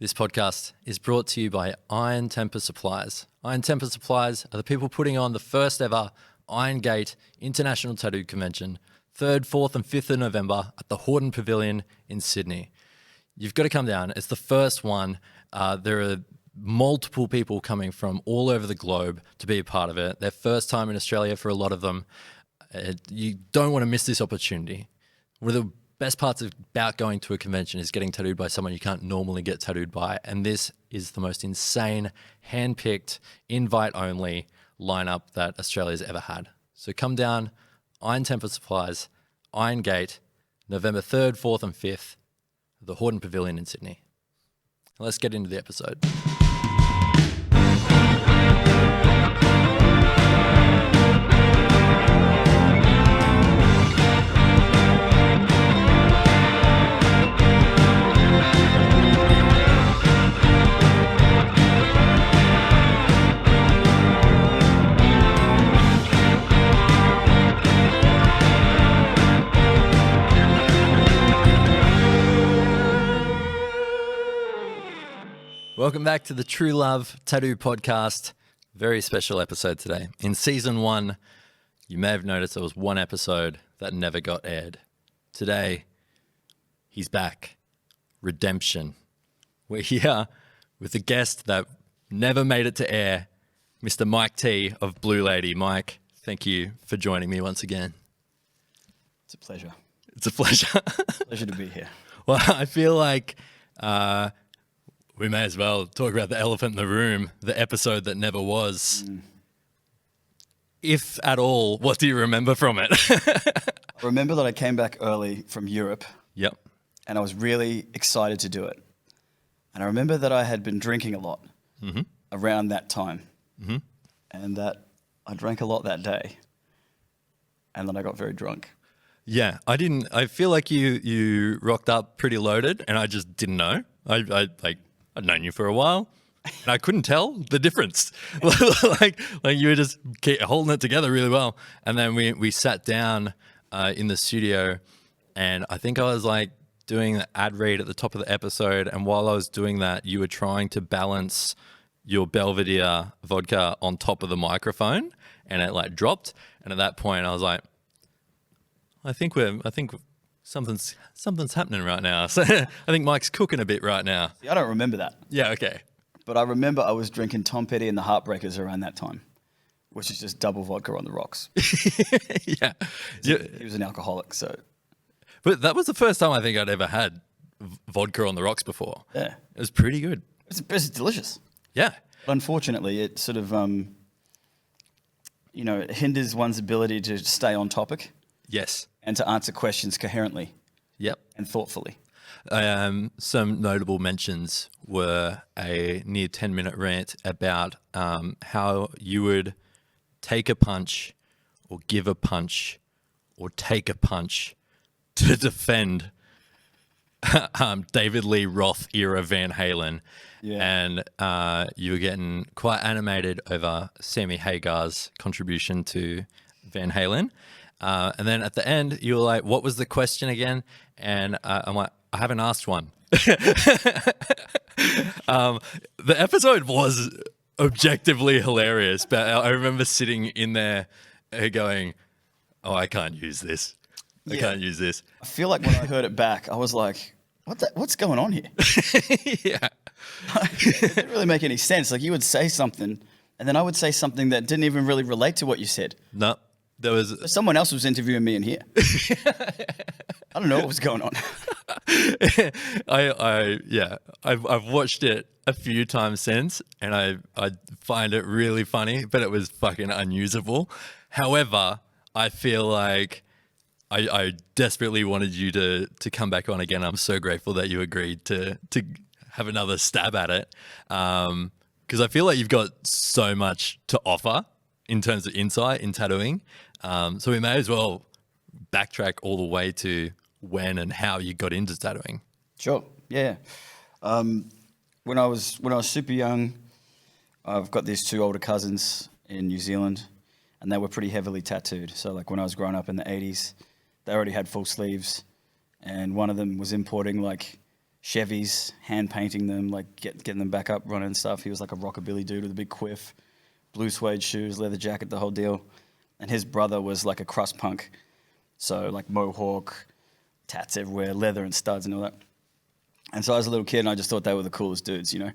This podcast is brought to you by Iron Temper Supplies. Iron Temper Supplies are the people putting on the first ever Iron Gate International Tattoo Convention, 3rd, 4th and 5th of November at the Hordern Pavilion in Sydney. You've got to come down. It's the first one. There are multiple people coming from all over the globe to be a part of it. Their first time in Australia for a lot of them. You don't want to miss this opportunity. One of the best parts about going to a convention is getting tattooed by someone you can't normally get tattooed by. And this is the most insane, hand-picked, invite-only lineup that Australia's ever had. So come down, Iron Temper Supplies, Iron Gate, November 3rd, 4th and 5th, the Hordern Pavilion in Sydney. Let's get into the episode. Welcome back to the True Love Tattoo Podcast. Very special episode today. In season 1, you may have noticed there was one episode that never got aired. Today, he's back. Redemption. We're here with a guest that never made it to air, Mr. Mike T of Blue Lady. Mike, thank you for joining me once again. It's a pleasure. It's a pleasure. Pleasure to be here. Well, I feel like we may as well talk about the elephant in the room, the episode that never was. If at all, what do you remember from it? I remember that I came back early from Europe. Yep. And I was really excited to do it. And I remember that I had been drinking a lot around that time. And that I drank a lot that day. And then I got very drunk. Yeah, I feel like you rocked up pretty loaded and I just didn't know. I'd known you for a while, and I couldn't tell the difference. like you were just holding it together really well. And then we sat down in the studio, and I think I was like doing the ad read at the top of the episode. And while I was doing that, you were trying to balance your Belvedere vodka on top of the microphone, and it like dropped. And at that point, I was like, I think something's happening right now. So I think Mike's cooking a bit right now. See, I don't remember that. Yeah, okay. But I remember I was drinking Tom Petty and the Heartbreakers around that time, which is just double vodka on the rocks. Yeah. He was an alcoholic, so. But that was the first time I think I'd ever had vodka on the rocks before. Yeah. It was pretty good. It's delicious. Yeah. But unfortunately, it sort of, it hinders one's ability to stay on topic. Yes. And to answer questions coherently. Yep. And thoughtfully. Some notable mentions were a near 10-minute rant about how you would take a punch or give a punch or take a punch to defend David Lee Roth era Van Halen. Yeah. And you were getting quite animated over Sammy Hagar's contribution to Van Halen. And then at the end, you were like, what was the question again? And I'm like, I haven't asked one. The episode was objectively hilarious, but I remember sitting in there going, oh, I can't use this. I can't use this. I feel like when I heard it back, I was like, what's going on here? Yeah. It didn't really make any sense. Like, you would say something, and then I would say something that didn't even really relate to what you said. No. There was someone else was interviewing me in here. I don't know what was going on. I've watched it a few times since, and I find it really funny, but it was fucking unusable. However, I feel like I desperately wanted you to come back on again. I'm so grateful that you agreed to have another stab at it, because I feel like you've got so much to offer in terms of insight in tattooing. So we may as well backtrack all the way to when and how you got into tattooing. Sure. Yeah. When I was super young, I've got these two older cousins in New Zealand, and they were pretty heavily tattooed. So like when I was growing up in the 80s, they already had full sleeves, and one of them was importing like Chevys, hand painting them, like getting them back up running and stuff. He was like a rockabilly dude with a big quiff, blue suede shoes, leather jacket, the whole deal. And his brother was like a crust punk. So like mohawk, tats everywhere, leather and studs and all that. And so I was a little kid and I just thought they were the coolest dudes, you know,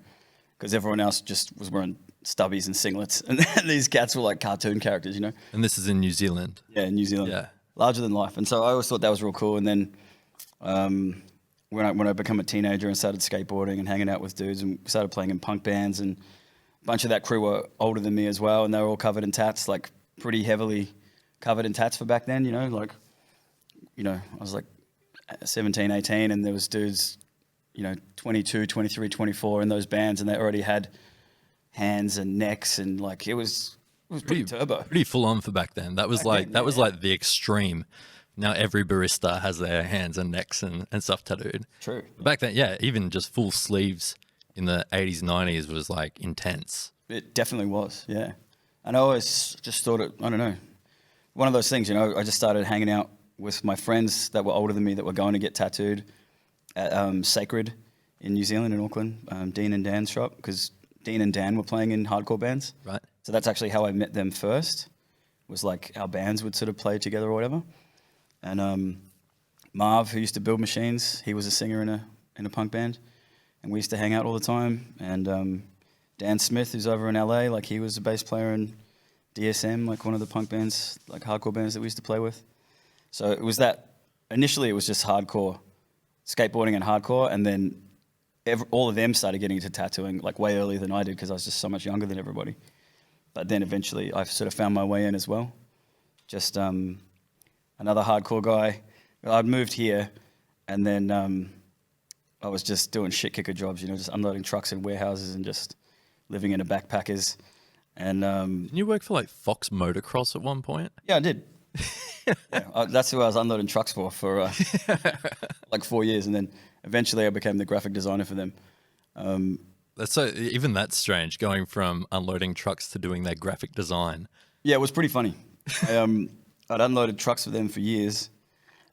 because everyone else just was wearing stubbies and singlets. And these cats were like cartoon characters, you know. And this is in New Zealand. Yeah, in New Zealand. Yeah. Larger than life. And so I always thought that was real cool. And then when I became a teenager and started skateboarding and hanging out with dudes and started playing in punk bands, and a bunch of that crew were older than me as well, and they were all covered in tats, like pretty heavily covered in tats for back then, you know, like, you know, I was like 17, 18, and there was dudes, you know, 22, 23, 24 in those bands, and they already had hands and necks, and like it was pretty turbo. Pretty full on for back then. That was like the extreme. Now every barista has their hands and necks and stuff tattooed. True. Back then, yeah, even just full sleeves in the 80s, 90s was like intense. It definitely was, yeah. And I always just thought it, I don't know, one of those things, you know, I just started hanging out with my friends that were older than me that were going to get tattooed at Sacred in New Zealand, in Auckland, Dean and Dan's shop, because Dean and Dan were playing in hardcore bands. Right. So that's actually how I met them first, was like our bands would sort of play together or whatever. And Marv, who used to build machines, he was a singer in a punk band, and we used to hang out all the time. And Dan Smith, who's over in LA, like he was a bass player in DSM, like one of the punk bands, like hardcore bands that we used to play with. So it was that, initially it was just hardcore, skateboarding and hardcore, and then all of them started getting into tattooing like way earlier than I did because I was just so much younger than everybody. But then eventually I sort of found my way in as well. Just another hardcore guy. I'd moved here, and then I was just doing shit kicker jobs, you know, just unloading trucks in warehouses and just living in a backpackers. And didn't you work for like Fox Motocross at one point? Yeah, I did. Yeah, that's who I was unloading trucks for like 4 years, and then eventually I became the graphic designer for them. Even that's strange, going from unloading trucks to doing their graphic design. Yeah, it was pretty funny. I'd unloaded trucks for them for years,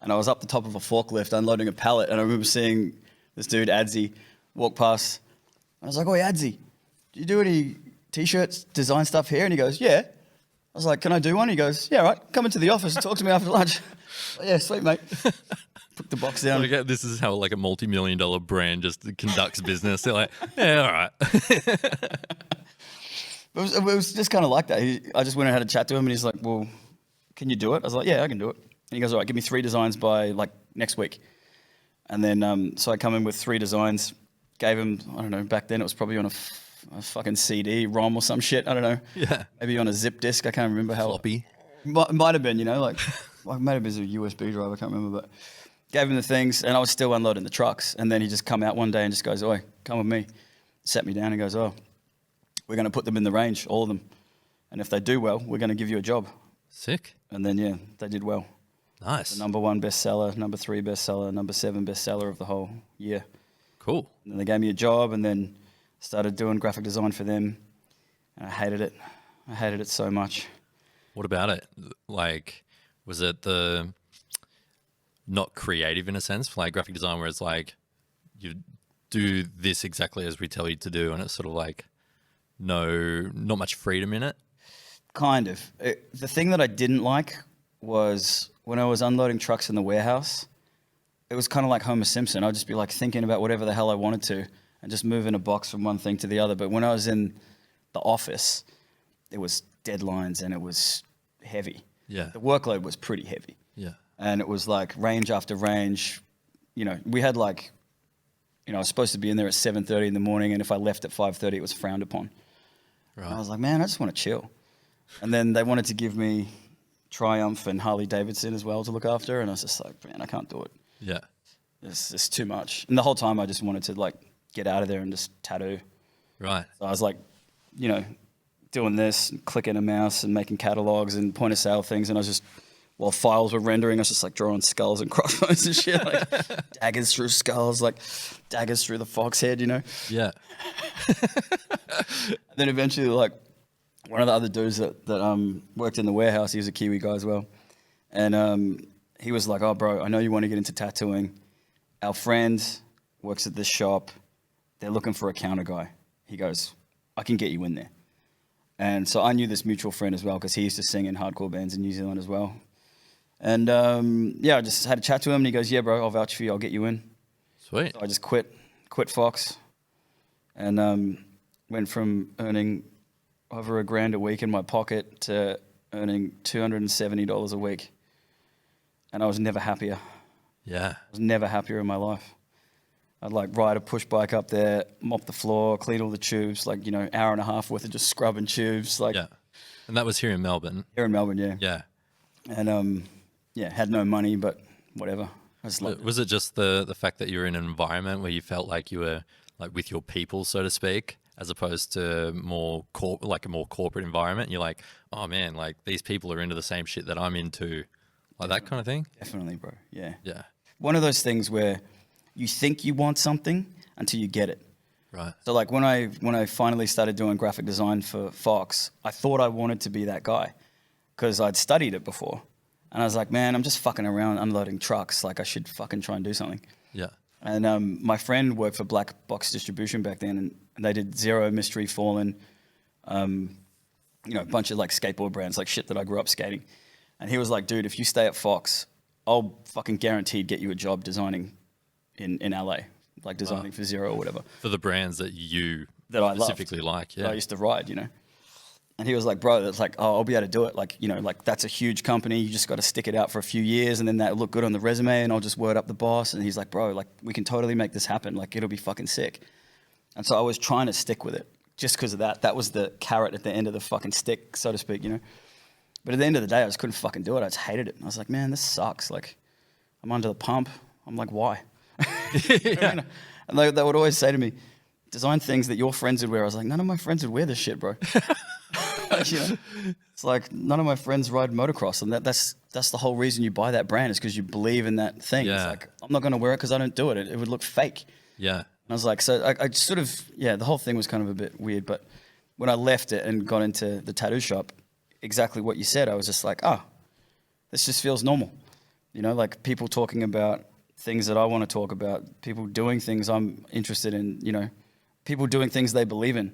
and I was up the top of a forklift unloading a pallet, and I remember seeing this dude, Adzi, walk past. I was like, "Oh, Adzi, do you do any T-shirts, design stuff here?" And he goes, "Yeah." I was like, "Can I do one?" He goes, "Yeah, right. Come into the office and talk to me after lunch." Like, yeah, sweet, mate. Put the box down. Like, this is how like a multi-million-dollar brand just conducts business. They're like, "Yeah, all right." It was just kind of like that. I just went and had a chat to him, and he's like, "Well, can you do it?" I was like, "Yeah, I can do it." And he goes, "All right, give me 3 designs by like next week." And then so I come in with 3 designs, gave him, I don't know, back then it was probably on a fucking CD, ROM or some shit. I don't know. Yeah. Maybe on a zip disk. I can't remember how. Floppy. Might have been, you know, like might have been a USB drive. I can't remember, but gave him the things, and I was still unloading the trucks. And then he just come out one day and just goes, "Oi, come with me." Sat me down and goes, "Oh, we're going to put them in the range, all of them. And if they do well, we're going to give you a job." Sick. And then, yeah, they did well. Nice. The #1 bestseller, #3 bestseller, #7 bestseller of the whole year. Cool. And then they gave me a job, and then started doing graphic design for them. And I hated it. I hated it so much. What about it? Like, was it the not creative in a sense, like graphic design, where it's like you do this exactly as we tell you to do, and it's sort of like not much freedom in it? Kind of. The thing that I didn't like was when I was unloading trucks in the warehouse, it was kind of like Homer Simpson. I'd just be like thinking about whatever the hell I wanted to and just moving a box from one thing to the other. But when I was in the office, it was deadlines and it was heavy. Yeah. The workload was pretty heavy. Yeah. And it was like range after range. You know, we had like, you know, I was supposed to be in there at 7:30 in the morning, and if I left at 5:30, it was frowned upon. Right. And I was like, man, I just want to chill. And then they wanted to give me Triumph and Harley Davidson as well to look after, and I was just like, man, I can't do it. Yeah. It's too much. And the whole time I just wanted to like get out of there and just tattoo. Right. So I was like, you know, doing this, and clicking a mouse and making catalogs and point of sale things, and I was just, while files were rendering, I was just like drawing skulls and crossbones and shit, like daggers through skulls, like daggers through the fox head, you know? Yeah. And then eventually, like, one of the other dudes that worked in the warehouse, he was a Kiwi guy as well, and he was like, "Oh, bro, I know you want to get into tattooing. Our friend works at this shop. They're looking for a counter guy. He goes, I can get you in there. And so I knew this mutual friend as well because he used to sing in hardcore bands in New Zealand as well. And I just had a chat to him and he goes, yeah, bro, I'll vouch for you. I'll get you in. Sweet. So I just quit Fox and went from earning over $1,000 a week in my pocket to earning $270 a week. And I was never happier. Yeah. I was never happier in my life. I'd like ride a push bike up there, mop the floor, clean all the tubes, like, hour and a half worth of just scrubbing tubes. Like, yeah. And that was here in Melbourne. Here in Melbourne, yeah. Yeah. And had no money, but whatever. Was it just the fact that you were in an environment where you felt like you were like with your people, so to speak, as opposed to more like a more corporate environment? You're like, oh man, like these people are into the same shit that I'm into, like that kind of thing. Definitely, bro. Yeah. Yeah. One of those things where you think you want something until you get it. Right. So like when I finally started doing graphic design for Fox, I thought I wanted to be that guy because I'd studied it before. And I was like, man, I'm just fucking around unloading trucks. Like I should fucking try and do something. Yeah. And my friend worked for Black Box Distribution back then, and they did Zero, Mystery, Fallen, a bunch of like skateboard brands, like shit that I grew up skating. And he was like, dude, if you stay at Fox, I'll fucking guaranteed get you a job designing in LA, like designing for Zero or whatever. For the brands that you I specifically like, yeah. That I used to ride, And he was like, bro, that's like, oh, I'll be able to do it. Like, like that's a huge company. You just got to stick it out for a few years and then that'll look good on the resume and I'll just word up the boss. And he's like, bro, like we can totally make this happen. Like it'll be fucking sick. And so I was trying to stick with it just because of that. That was the carrot at the end of the fucking stick, so to speak, But at the end of the day, I just couldn't fucking do it. I just hated it. And I was like, man, this sucks. Like I'm under the pump. I'm like, why? Yeah. And they would always say to me, design things that your friends would wear. I was like, none of my friends would wear this shit, bro. It's like none of my friends ride motocross, and that's the whole reason you buy that brand is because you believe in that thing. Yeah. It's like I'm not going to wear it because I don't do it. It would look fake. Yeah. And I was like, so I sort of the whole thing was kind of a bit weird. But when I left it and got into the tattoo shop, exactly what you said, I was just like, this just feels normal. Like people talking about things that I want to talk about, people doing things I'm interested in, people doing things they believe in.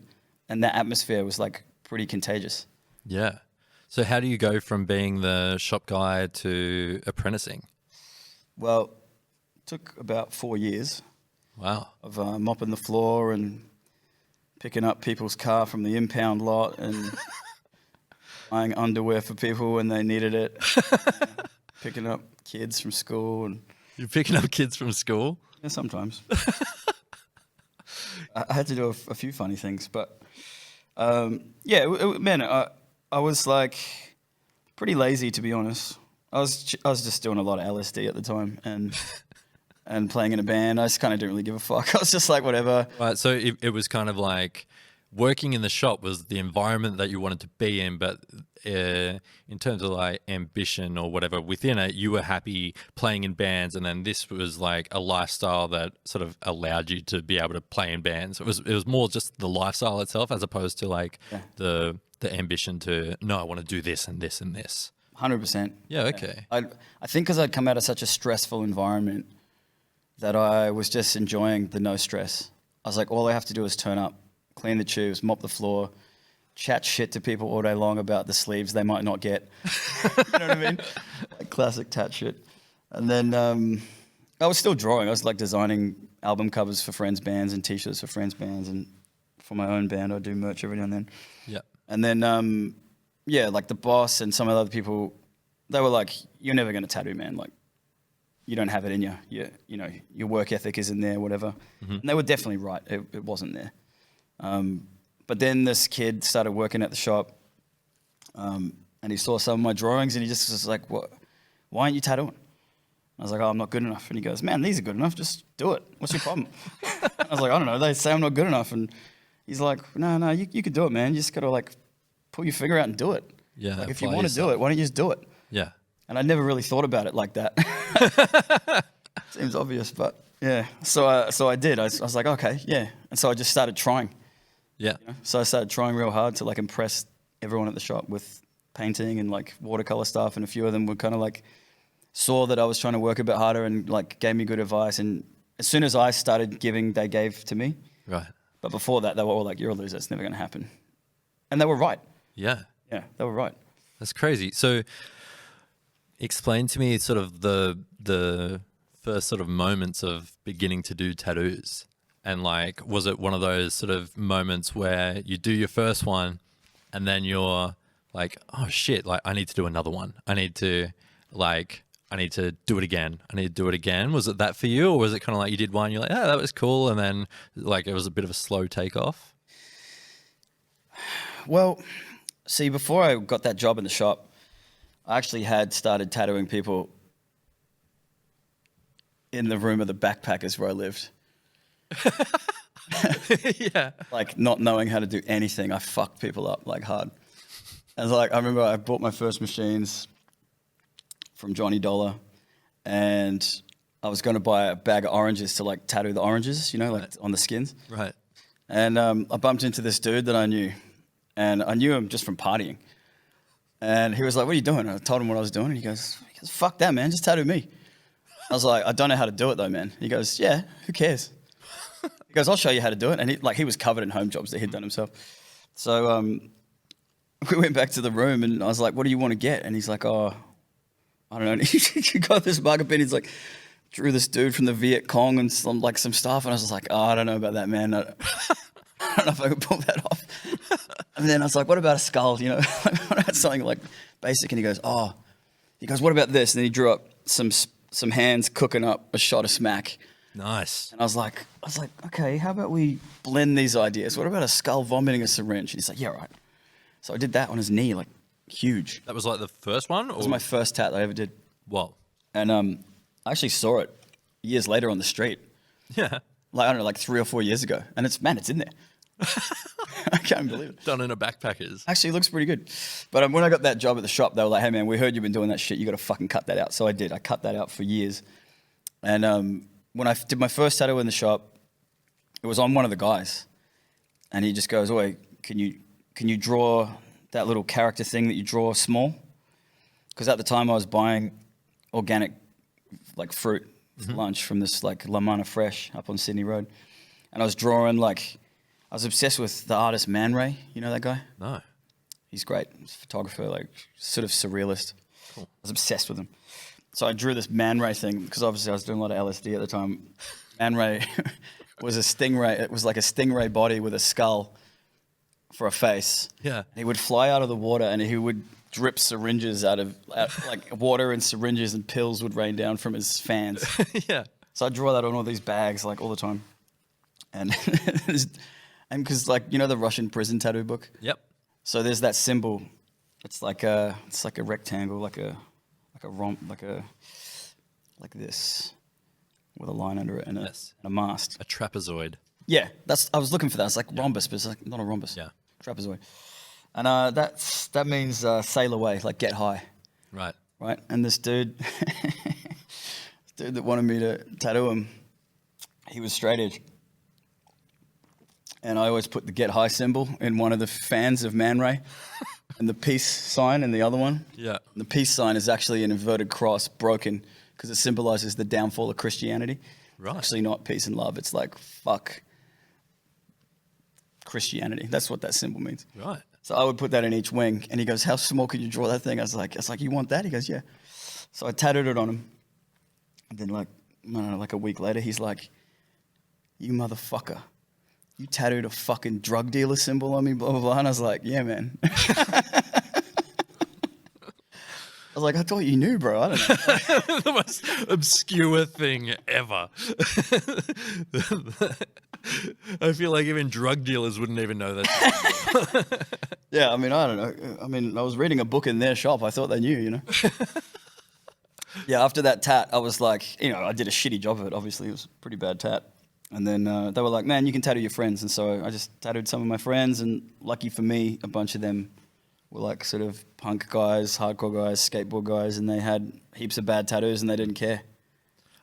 And that atmosphere was like pretty contagious. Yeah. So how do you go from being the shop guy to apprenticing? Well, it took about 4 years. Wow. Of mopping the floor and picking up people's car from the impound lot and buying underwear for people when they needed it. Picking up kids from school. And You're picking up kids from school? yeah, sometimes. I had to do a few funny things, but man, I was like pretty lazy, to be honest. I was just doing a lot of LSD at the time and playing in a band. I just kind of didn't really give a fuck. I was just like, whatever. Right. So it was kind of like working in the shop was the environment that you wanted to be in, but in terms of like ambition or whatever within it, you were happy playing in bands, and then this was like a lifestyle that sort of allowed you to be able to play in bands. It was more just the lifestyle itself as opposed to like the ambition to I want to do this and this and this. 100%. Yeah. Okay. I think because I'd come out of such a stressful environment that I was just enjoying the no stress. I was like, all I have to do is turn up, clean the tubes, mop the floor, chat shit to people all day long about the sleeves they might not get. You know what I mean? Like classic tat shit. And then I was still drawing. I was like designing album covers for friends' bands and T-shirts for friends' bands, and for my own band I do merch every now and then. Yeah. And then like the boss and some of the other people, they were like, "You're never going to tattoo, man. Like, you don't have it in you. Your work ethic isn't there, whatever." Mm-hmm. And they were definitely right. It wasn't there. But then this kid started working at the shop, and he saw some of my drawings, and he just was like, "What? Why aren't you tattooing?" I was like, "Oh, I'm not good enough." And he goes, "Man, these are good enough. Just do it. What's your problem?" I was like, "I don't know. They say I'm not good enough." And he's like, No, you could do it, man. You just got to like pull your finger out and do it. Yeah. Like if you want to do it, why don't you just do it?" Yeah. And I never really thought about it like that. Seems obvious, but yeah. So I did. I was like, okay, yeah. And so I just started trying. Yeah. So I started trying real hard to like impress everyone at the shop with painting and like watercolor stuff. And a few of them were kind of like saw that I was trying to work a bit harder and like gave me good advice. And as soon as I started giving, they gave to me. Right. But before that, they were all like, "You're a loser. It's never going to happen." And they were right. Yeah. Yeah, they were right. That's crazy. So explain to me sort of the first sort of moments of beginning to do tattoos. And like, was it one of those sort of moments where you do your first one and then you're like, oh shit, like I need to do another one. I need to do it again. I need to do it again. Was it that for you? Or was it kind of like you did one, you're like, oh, that was cool. And then like it was a bit of a slow takeoff? Well, see, before I got that job in the shop, I actually had started tattooing people in the room of the backpackers where I lived. Yeah. Like not knowing how to do anything, I fucked people up like hard. And like I remember I bought my first machines from Johnny Dollar, and I was going to buy a bag of oranges to like tattoo the oranges, you know, like on the skins. Right. And I bumped into this dude that I knew, and I knew him just from partying. And he was like, "What are you doing?" And I told him what I was doing, and he goes, "Fuck that, man, just tattoo me." I was like, "I don't know how to do it though, man." He goes, "Yeah, who cares?" He goes, "I'll show you how to do it." And he was covered in home jobs that he'd done himself. So we went back to the room, and I was like, "What do you want to get?" And he's like, "Oh, I don't know." And he got this marker pen. He's like, drew this dude from the Viet Cong and some stuff. And I was just like, "Oh, I don't know about that, man. I don't know if I could pull that off." And then I was like, "What about a skull? You know, what about something like basic?" And he goes, "What about this?" And then he drew up some hands cooking up a shot of smack. Nice. And I was like, "Okay, how about we blend these ideas? What about a skull vomiting a syringe?" And he's like, "Yeah, right." So I did that on his knee, like huge. That was like the first one? It was my first tat that I ever did. Whoa. And I actually saw it years later on the street. Yeah. Like, I don't know, like 3 or 4 years ago. And it's in there. I can't believe it. Done in a backpackers. Actually, it looks pretty good. But when I got that job at the shop, they were like, "Hey, man, we heard you've been doing that shit. You got to fucking cut that out." So I did. I cut that out for years. And when I did my first tattoo in the shop, it was on one of the guys. And he just goes, "Oi, can you draw that little character thing that you draw small?" Because at the time I was buying organic like fruit for lunch from this like La Mana Fresh up on Sydney Road. And I was drawing like, I was obsessed with the artist Man Ray. You know that guy? No. He's great. He's a photographer, like sort of surrealist. Cool. I was obsessed with him. So I drew this Man Ray thing because obviously I was doing a lot of LSD at the time. Man Ray was a stingray. It was like a stingray body with a skull for a face. Yeah. He would fly out of the water and he would drip syringes out like water and syringes, and pills would rain down from his fans. Yeah. So I draw that on all these bags like all the time. And because like, you know, the Russian prison tattoo book? Yep. So there's that symbol. It's like a rectangle, like this with a line under it and a mast. A trapezoid. Yeah, I was looking for that. It's like rhombus, but it's like not a rhombus. Yeah. Trapezoid. And that means sail away, like get high. Right. Right. And this dude, that wanted me to tattoo him, he was straight edge. And I always put the get high symbol in one of the fans of Man Ray and the peace sign in the other one. Yeah. And the peace sign is actually an inverted cross broken because it symbolizes the downfall of Christianity. Right. It's actually not peace and love. It's like, fuck Christianity. That's what that symbol means. Right. So I would put that in each wing. And he goes, "How small can you draw that thing?" I was like, "You want that?" He goes, "Yeah." So I tattooed it on him. And then like a week later, he's like, "You motherfucker. You tattooed a fucking drug dealer symbol on me, blah, blah, blah." And I was like, "Yeah, man." I was like, "I thought you knew, bro. I don't know." The most obscure thing ever. I feel like even drug dealers wouldn't even know that. Yeah, I mean, I don't know. I mean, I was reading a book in their shop. I thought they knew, you know. Yeah, after that tat, I was like, you know, I did a shitty job of it. Obviously, it was a pretty bad tat. And then they were like, "Man, you can tattoo your friends." And so I just tattooed some of my friends. And lucky for me, a bunch of them were like sort of punk guys, hardcore guys, skateboard guys. And they had heaps of bad tattoos and they didn't care.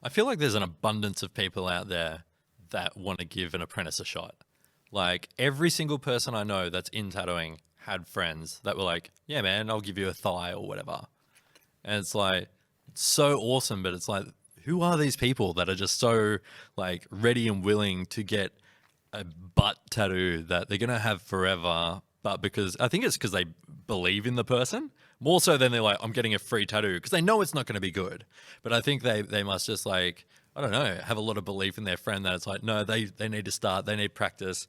I feel like there's an abundance of people out there that want to give an apprentice a shot. Like every single person I know that's in tattooing had friends that were like, "Yeah, man, I'll give you a thigh or whatever." And it's like, it's so awesome, but it's like, who are these people that are just so like ready and willing to get a butt tattoo that they're gonna have forever, but because I think it's because they believe in the person more so than they're like, I'm getting a free tattoo because they know it's not going to be good. But I think they must just like, I don't know, have a lot of belief in their friend that it's like, no, they need to start, they need practice.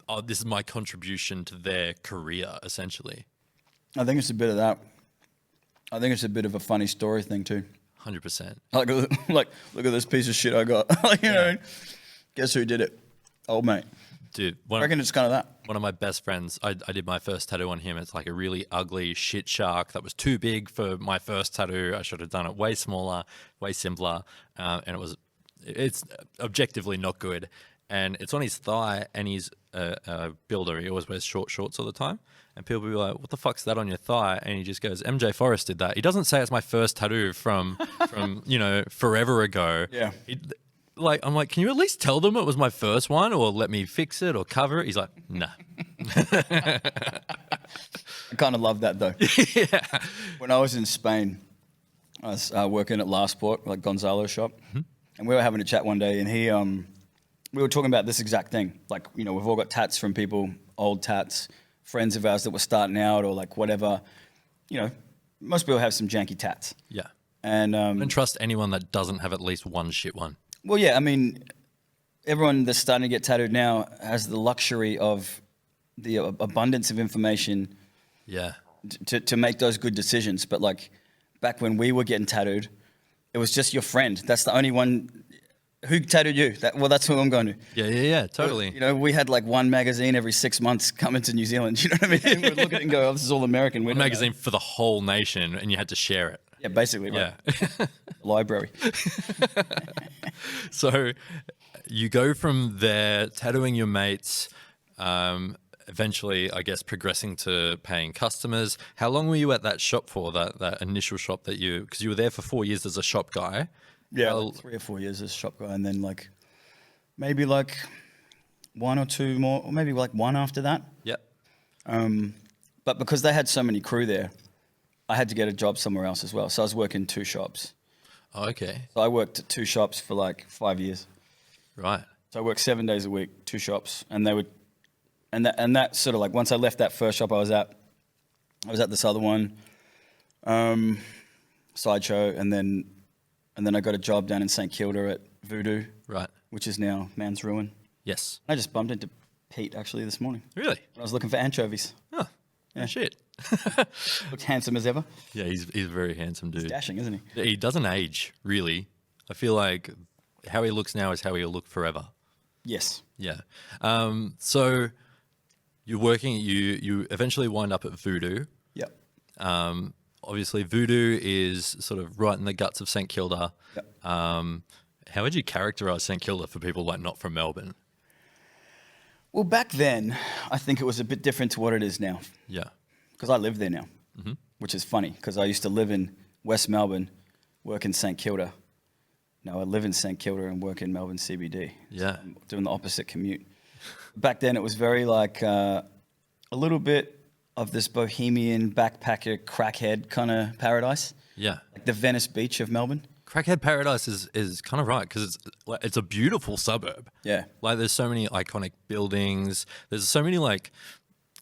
Oh, this is my contribution to their career, essentially. I think it's a bit of that. I think it's a bit of a funny story thing too. 100%. Like, look at this piece of shit I got. You know, guess who did it? Old mate. Dude, I reckon it's kind of that. One of my best friends, I did my first tattoo on him. It's like a really ugly shit shark that was too big for my first tattoo. I should have done it way smaller, way simpler, and it's objectively not good. And it's on his thigh, and he's a builder. He always wears short shorts all the time. And people will be like, what the fuck's that on your thigh? And he just goes, MJ Forrest did that. He doesn't say it's my first tattoo from you know, forever ago. Yeah. I'm like, can you at least tell them it was my first one or let me fix it or cover it? He's like, nah. I kind of love that though. Yeah. When I was in Spain, I was working at La Sport, like Gonzalo's shop. Mm-hmm. And we were having a chat one day and we were talking about this exact thing. Like, you know, we've all got tats from people, old tats, friends of ours that were starting out or like whatever. You know, most people have some janky tats. Yeah. And I don't trust anyone that doesn't have at least one shit one. Well, yeah, I mean, everyone that's starting to get tattooed now has the luxury of the abundance of information. Yeah. To make those good decisions. But like back when we were getting tattooed, it was just your friend. That's the only one. Who tattooed you? That's who I'm going to. Yeah, totally. You know, we had like one magazine every 6 months coming to New Zealand. You know what I mean? We'd look at it and go, oh, this is all American. One magazine for the whole nation, and you had to share it. Yeah, basically. Right? Yeah. Library. So you go from there, tattooing your mates, eventually, I guess, progressing to paying customers. How long were you at that shop for, that initial shop that because you were there for 4 years as a shop guy? Yeah, like 3 or 4 years as a shop guy, and then like maybe like 1 or 2 more, or maybe like 1 after that. Yep. But because they had so many crew there, I had to get a job somewhere else as well. So I was working 2 shops. Oh, okay. So I worked at 2 shops for like 5 years. Right. So I worked 7 days a week, 2 shops, and they would, and that sort of like once I left that first shop I was at this other one, Sideshow, and then I got a job down in St Kilda at Voodoo, Right. which is now Man's Ruin. Yes. I just bumped into Pete actually this morning. Really? I was looking for anchovies. Oh, yeah. Shit. Looks handsome as ever. Yeah, he's a very handsome dude. He's dashing, isn't he? He doesn't age, really. I feel like how he looks now is how he'll look forever. Yes. Yeah. So you're working, you eventually wind up at Voodoo. Yep. Obviously, Voodoo is sort of right in the guts of St Kilda. Yep. How would you characterise St Kilda for people like not from Melbourne? Well, back then, I think it was a bit different to what it is now. Yeah. Because I live there now, which is funny because I used to live in West Melbourne, work in St Kilda. Now I live in St Kilda and work in Melbourne CBD. Yeah. So I'm doing the opposite commute. Back then, it was very like a little bit of this bohemian backpacker crackhead kind of paradise. Yeah. Like the Venice Beach of Melbourne. Crackhead Paradise is kind of right because it's a beautiful suburb. Yeah. Like there's so many iconic buildings. There's so many like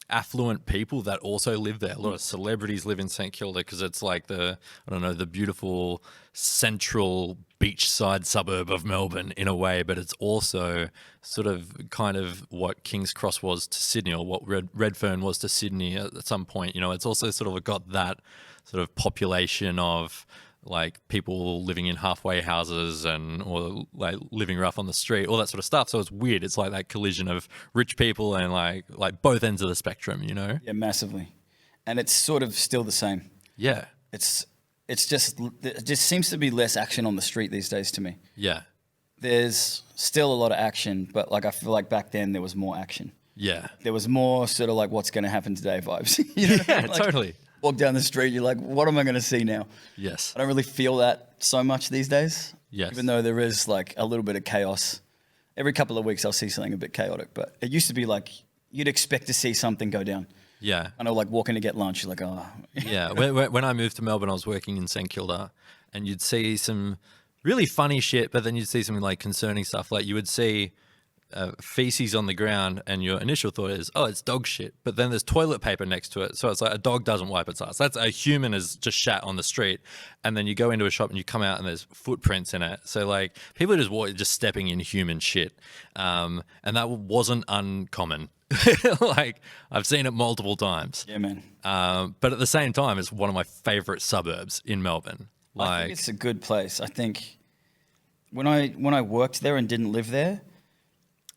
affluent people that also live there. A lot of celebrities live in St Kilda because it's like the beautiful central beachside suburb of Melbourne in a way, but it's also sort of kind of what King's Cross was to Sydney or what Redfern was to Sydney at some point. You know, it's also sort of got that sort of population of like people living in halfway houses or like living rough on the street, all that sort of stuff. So it's weird. It's like that collision of rich people and like both ends of the spectrum, you know? Yeah, massively. And it's sort of still the same. Yeah. It just seems to be less action on the street these days to me. Yeah. There's still a lot of action, but like I feel like back then there was more action. Yeah. There was more sort of like what's going to happen today vibes. You know what I mean? Like, totally. Walk down the street, you're like, what am I going to see now? Yes. I don't really feel that so much these days. Yes. Even though there is like a little bit of chaos. Every couple of weeks I'll see something a bit chaotic, but it used to be like you'd expect to see something go down. Yeah. I know, like walking to get lunch, you're like, oh. Yeah. When I moved to Melbourne, I was working in St Kilda, and you'd see some really funny shit, but then you'd see something like concerning stuff. Like you would see feces on the ground and your initial thought is, oh, it's dog shit. But then there's toilet paper next to it. So it's like a dog doesn't wipe its ass. That's a human has just shat on the street. And then you go into a shop and you come out and there's footprints in it. So like people are just stepping in human shit. And that wasn't uncommon. Like I've seen it multiple times. Yeah, man. But at the same time, it's one of my favorite suburbs in Melbourne. I think it's a good place. I think when I worked there and didn't live there,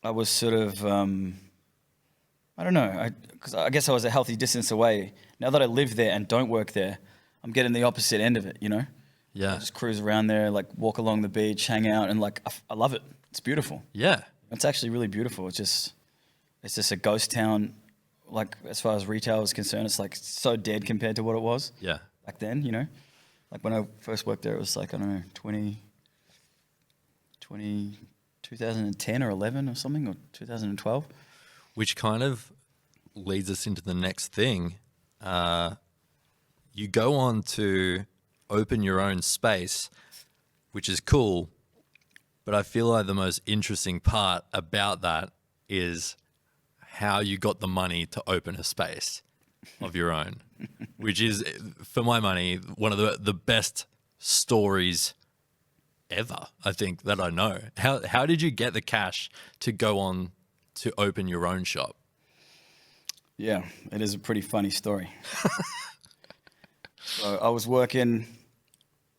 I was sort of, I don't know, because I guess I was a healthy distance away. Now that I live there and don't work there, I'm getting the opposite end of it, you know? Yeah. I just cruise around there, like walk along the beach, hang out, and like I love it. It's beautiful. Yeah. It's actually really beautiful. It's just a ghost town. Like as far as retail is concerned, it's like so dead compared to what it was. Yeah. Back then, you know? Like when I first worked there, it was like, I don't know, 2010 or 11 or something, or 2012. Which kind of leads us into the next thing. You go on to open your own space, which is cool, but I feel like the most interesting part about that is how you got the money to open a space of your own, which is, for my money, one of the best stories ever, I think, that I know. How did you get the cash to go on to open your own shop? Yeah, it is a pretty funny story. So I was working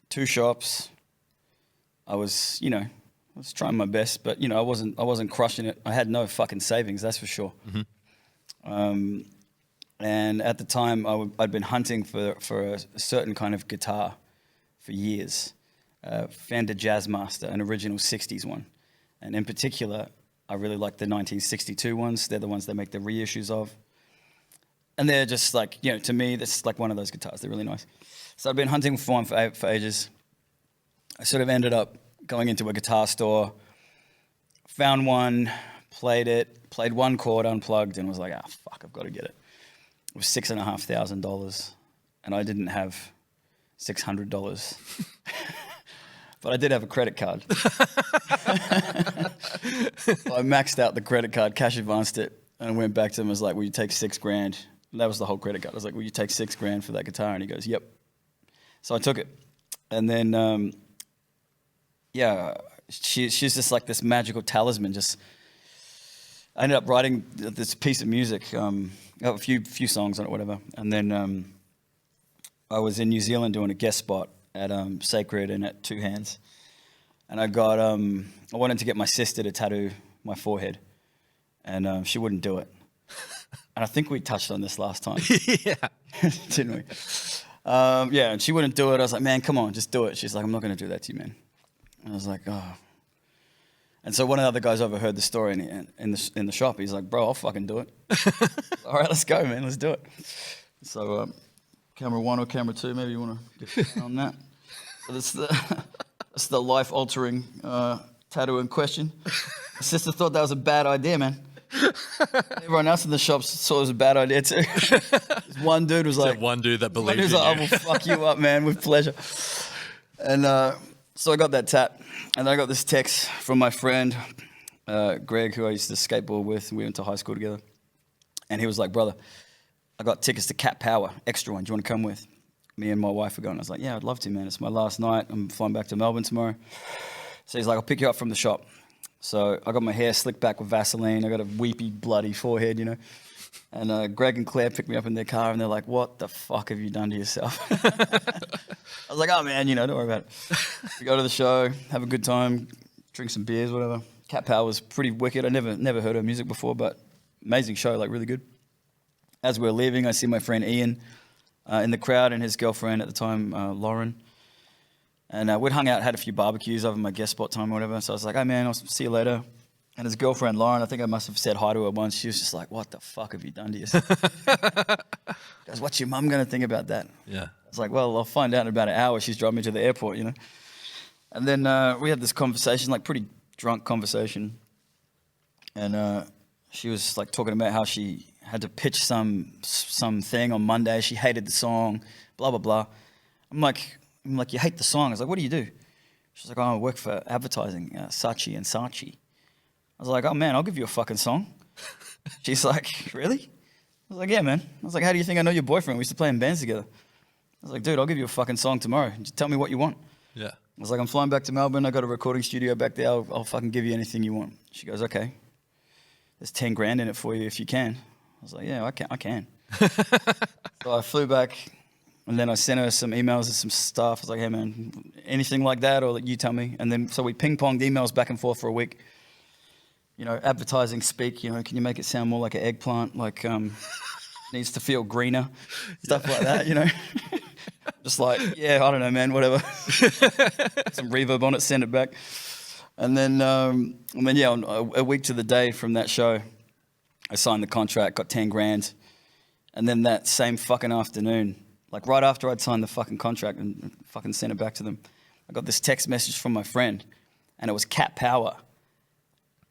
2 shops. I was trying my best, but I wasn't crushing it. I had no fucking savings, that's for sure. Mm-hmm. And at the time, I'd been hunting for a certain kind of guitar for years. Fender Jazzmaster, an original 60s one. And in particular, I really like the 1962 ones. They're the ones they make the reissues of. And they're just like, to me, that's like one of those guitars. They're really nice. So I've been hunting for one for ages. I sort of ended up going into a guitar store, found one, played one chord unplugged, and was like, fuck, I've got to get it. It was $6,500, and I didn't have $600. But I did have a credit card. So I maxed out the credit card, cash advanced it, and I went back to him and was like, will you take $6,000? And that was the whole credit card. I was like, will you take $6,000 for that guitar? And he goes, yep. So I took it. And then, she's just like this magical talisman. I ended up writing this piece of music, a few songs on it, whatever. And then I was in New Zealand doing a guest spot at Sacred and at Two Hands. And I wanted to get my sister to tattoo my forehead. And she wouldn't do it. And I think we touched on this last time. Yeah. Didn't we? And she wouldn't do it. I was like, man, come on, just do it. She's like, I'm not going to do that to you, man. And I was like, oh. And so one of the other guys overheard the story in the shop. He's like, bro, I'll fucking do it. All right, let's go, man. Let's do it. So camera 1 or camera 2, maybe you want to get on that. So that's the life-altering tattoo in question. My sister thought that was a bad idea, man. Everyone else in the shop saw it was a bad idea too. This one dude was like, one dude that believed in you. I will fuck you up, man, with pleasure. And so I got that tat, and then I got this text from my friend Greg, who I used to skateboard with, and we went to high school together. And he was like, brother, I got tickets to Cat Power, extra one. Do you want to come with? Me and my wife are going. I was like, yeah, I'd love to, man. It's my last night. I'm flying back to Melbourne tomorrow. So he's like, I'll pick you up from the shop. So I got my hair slicked back with Vaseline. I got a weepy, bloody forehead, And Greg and Claire picked me up in their car, and they're like, what the fuck have you done to yourself? I was like, oh, man, don't worry about it. We go to the show, have a good time, drink some beers, whatever. Cat Power was pretty wicked. I never heard her music before, but amazing show, like really good. As we were leaving, I see my friend Ian in the crowd, and his girlfriend at the time, Lauren. And we'd hung out, had a few barbecues over my guest spot time or whatever. So I was like, hey, man, I'll see you later. And his girlfriend, Lauren, I think I must have said hi to her once. She was just like, what the fuck have you done to yourself? Goes, what's your mum going to think about that? Yeah. I was like, well, I'll find out in about an hour. She's driving me to the airport, And then we had this conversation, like pretty drunk conversation. And she was like talking about how she had to pitch some thing on Monday. She hated the song, blah, blah, blah. I'm like, you hate the song. I was like, what do you do? She's like, oh, I work for advertising, Saatchi and Saatchi. I was like, oh, man, I'll give you a fucking song. She's like, really? I was like, yeah, man. I was like, how do you think I know your boyfriend? We used to play in bands together. I was like, dude, I'll give you a fucking song tomorrow. Just tell me what you want. Yeah. I was like, I'm flying back to Melbourne. I got a recording studio back there. I'll fucking give you anything you want. She goes, okay. There's 10 grand in it for you if you can. I was like, yeah, I can. So I flew back, and then I sent her some emails and some stuff. I was like, hey, man, anything like that, or you tell me. And then so we ping-ponged emails back and forth for a week. You know, advertising speak, you know, can you make it sound more like an eggplant, like needs to feel greener, stuff like that, you know. Just like, yeah, I don't know, man, whatever. Some reverb on it, send it back. And then yeah, a week to the day from that show, I signed the contract, got 10 grand. And then that same fucking afternoon, like right after I'd signed the fucking contract and fucking sent it back to them, I got this text message from my friend, and it was Cat Power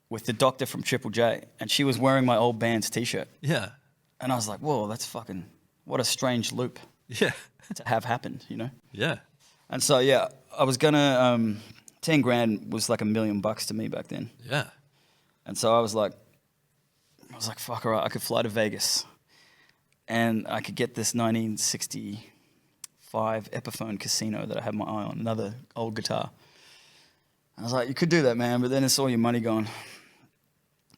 with the doctor from Triple J, and she was wearing my old band's t-shirt. Yeah. And I was like, whoa, that's fucking, what a strange loop Yeah. to have happened, you know? Yeah. And so, yeah, I was gonna, 10 grand was like $1 million to me back then. Yeah. And so I was like, fuck, all right, I could fly to Vegas and I could get this 1965 Epiphone Casino that I had my eye on, another old guitar. I was like, you could do that, man, but then it's all your money gone.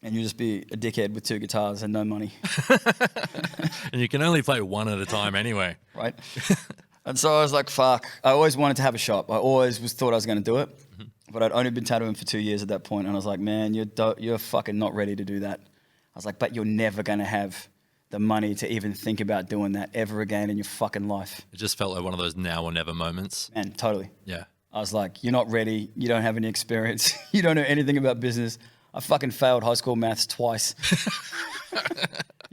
And you just be a dickhead with 2 guitars and no money. And you can only play one at a time anyway. Right? And so I was like, fuck. I always wanted to have a shop. I always thought I was going to do it. Mm-hmm. But I'd only been tattooing for 2 years at that point. And I was like, man, you're fucking not ready to do that. I was like, but you're never going to have the money to even think about doing that ever again in your fucking life. It just felt like one of those now or never moments. Man, totally. Yeah. I was like, you're not ready. You don't have any experience. You don't know anything about business. I fucking failed high school maths twice. You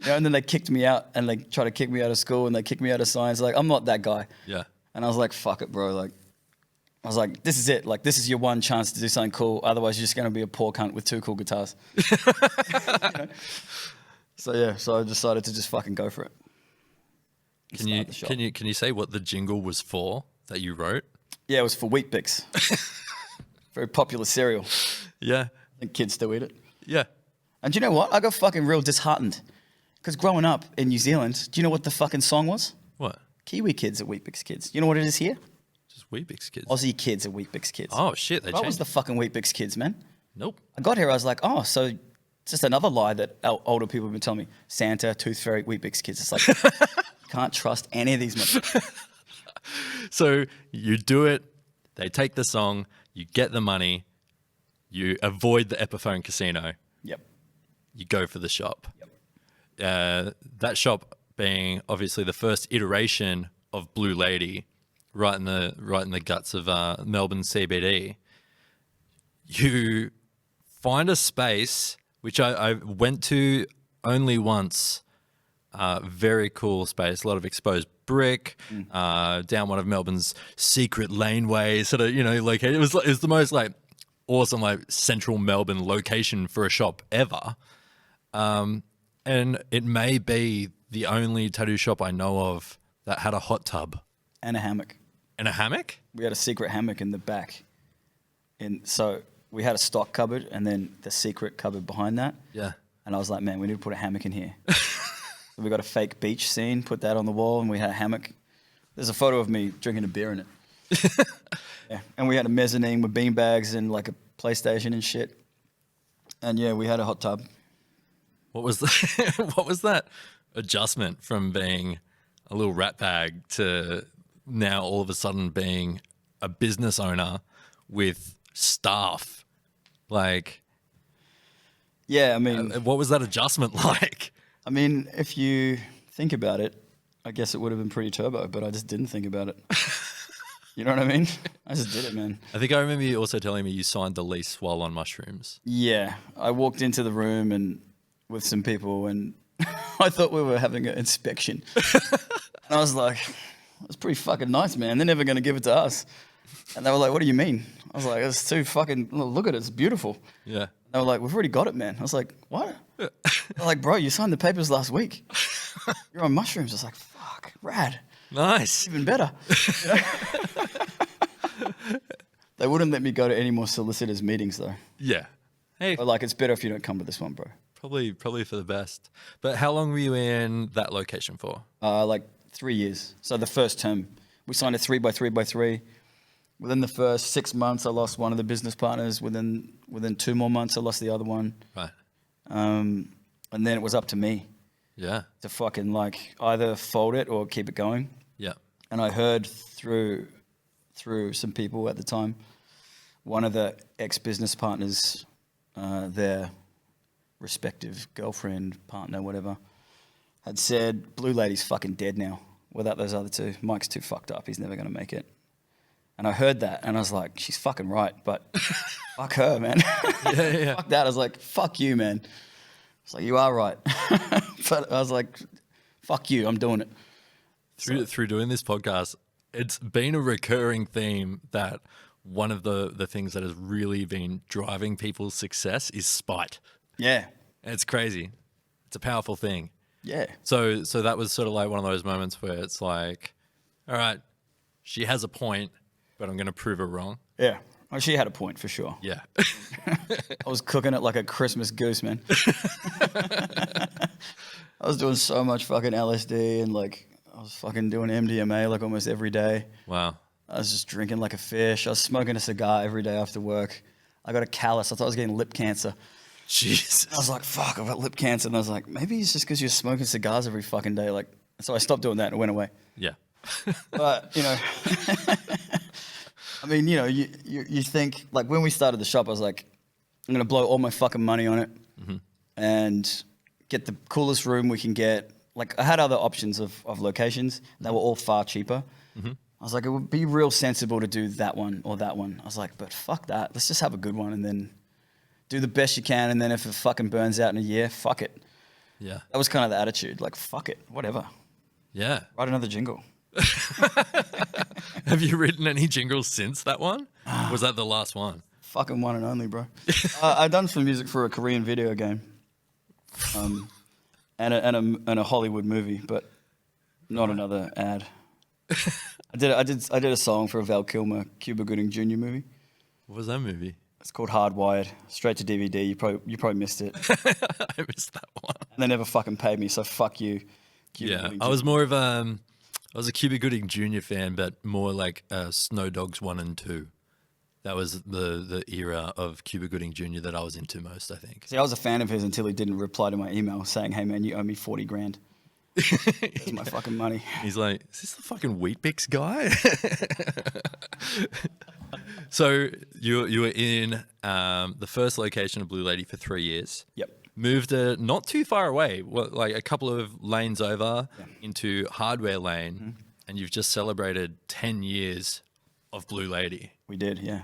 know, and then they kicked me out, and they tried to kick me out of school, and they kicked me out of science. Like, I'm not that guy. Yeah. And I was like, fuck it, bro. Like, I was like, this is it. Like, this is your one chance to do something cool. Otherwise, you're just going to be a poor cunt with 2 cool guitars. You know? So, yeah. So I decided to just fucking go for it. Can you say what the jingle was for that you wrote? Yeah, it was for Wheat Bix. Very popular cereal. Yeah. I think kids still eat it. Yeah. And do you know what? I got fucking real disheartened. Because growing up in New Zealand, do you know what the fucking song was? What? Kiwi kids are Wheat Bix kids. You know what it is here? Just Weet-Bix kids. Aussie kids are Wheat Bix kids. Oh, shit. They What changed. was the fucking Wheat Bix kids, man? Nope. I got here, I was like, oh, so it's just another lie that older people have been telling me. Santa, Tooth Fairy, Wheat Bix kids. It's like, can't trust any of these motherfuckers. So you do it. They take the song. You get the money. You avoid the Epiphone Casino. Yep. You go for the shop. Yep. That shop being obviously the first iteration of Blue Lady, right in the guts of Melbourne CBD. You find a space which I went to only once. Very cool space, a lot of exposed brick, down one of Melbourne's secret laneways. Sort of, you know, like it was the most like awesome like central Melbourne location for a shop ever. And it may be the only tattoo shop I know of that had a hot tub And a hammock. and a hammock. We had a secret hammock in the back. So we had a stock cupboard and then the secret cupboard behind that. Yeah. And I was like, man, we need to put a hammock in here. So we got a fake beach scene, put that on the wall, and we had a hammock. There's a photo of me drinking a beer in it. Yeah. And we had a mezzanine with beanbags and like a PlayStation and shit. And yeah, we had a hot tub. What was what was that adjustment from being a little rat bag to now all of a sudden being a business owner with staff? Like, Yeah, I mean, what was that adjustment like? if you think about it, I guess it would have been pretty turbo, but I just didn't think about it. You know what I mean? I just did it, man. I think I remember you also telling me you signed the lease while on mushrooms. Yeah, I walked into the room and with some people, and I thought we were having an inspection. And I was like, "That's pretty fucking nice, man. They're never going to give it to us." And they were like, "What do you mean?" I was like, "It's too fucking. Look at it. It's beautiful." Yeah. They were like, "We've already got it, man." I was like, "What?" They're like, "Bro, you signed the papers last week. You're on mushrooms." I was like, "Fuck, rad. Nice. Even better." They wouldn't let me go to any more solicitors meetings though. Yeah. Hey, But like, it's better if you don't come to this one, bro. probably for the best. But how long were you in that location for? Like 3 years. So the first term, we signed a 3x3x3. Within the first 6 months, I lost one of the business partners. Within 2 more months, I lost the other one. Right. And then it was up to me Yeah. to fucking like either fold it or keep it going. Yeah. And I heard through some people at the time, one of the ex-business partners, their respective girlfriend, partner, whatever, had said, Blue Lady's fucking dead now. Without those other two, Mike's too fucked up. He's never going to make it. And I heard that, and I was like, she's fucking right, but fuck her, man. Yeah. Fuck that. I was like, fuck you, man. It's like, you are right. But I was like, fuck you, I'm doing it. Through doing this podcast, it's been a recurring theme that one of the things that has really been driving people's success is spite. Yeah. And it's crazy. It's a powerful thing. Yeah. So that was sort of like one of those moments where it's like, all right, she has a point, but I'm going to prove her wrong. Yeah. Well, she had a point for sure. Yeah. I was cooking it like a Christmas goose, man. I was doing so much fucking LSD and like I was fucking doing MDMA like almost every day. Wow. I was just drinking like a fish. I was smoking a cigar every day after work. I got a callus. I thought I was getting lip cancer. Jesus. I was like, fuck, I've got lip cancer. And I was like, maybe it's just because you're smoking cigars every fucking day. Like, so I stopped doing that and it went away. Yeah. But, you know, I mean, you know, you think, like when we started the shop, I was like, I'm going to blow all my fucking money on it and get the coolest room we can get. Like I had other options of locations that were all far cheaper. I was like, it would be real sensible to do that one or that one. I was like, but fuck that. Let's just have a good one and then do the best you can. And then if it fucking burns out in a year, fuck it. Yeah. That was kind of the attitude. Like, fuck it, whatever. Yeah. Write another jingle. Have you written any jingles since that one? Was that the last one? Fucking one and only, bro. I've done some music for a Korean video game, and a Hollywood movie, but not another ad. I did a song for a Val Kilmer Cuba Gooding Jr. movie. What was that movie? It's called Hardwired, straight to DVD. You probably missed it. I missed that one. And they never fucking paid me, so fuck you. Cuba Yeah, Gooding I was Jr. more of I was a Cuba Gooding Jr. fan, but more like Snow Dogs 1 and 2. That was the era of Cuba Gooding Jr. that I was into most, I think. See, I was a fan of his until he didn't reply to my email saying, "Hey man, you owe me 40 grand. Here's my fucking money." He's like, is this the fucking Weet-Bix guy? So you were in the first location of Blue Lady for 3 years. Yep. Moved not too far away, like a couple of lanes over into Hardware Lane, and you've just celebrated 10 years of Blue Lady. We did, yeah.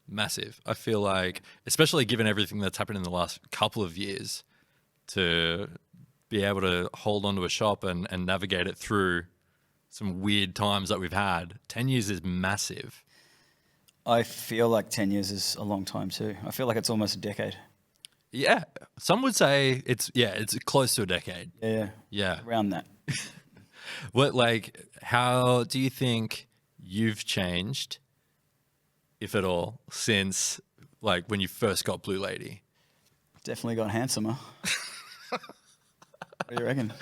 Massive. I feel like, especially given everything that's happened in the last couple of years, to be able to hold onto a shop and navigate it through some weird times that we've had, 10 years is massive. I feel like 10 years is a long time too. I feel like it's almost a decade. Yeah. Some would say it's close to a decade. Yeah. Yeah. Around that. How do you think you've changed, if at all, since like when you first got Blue Lady? Definitely got handsomer. What do you reckon?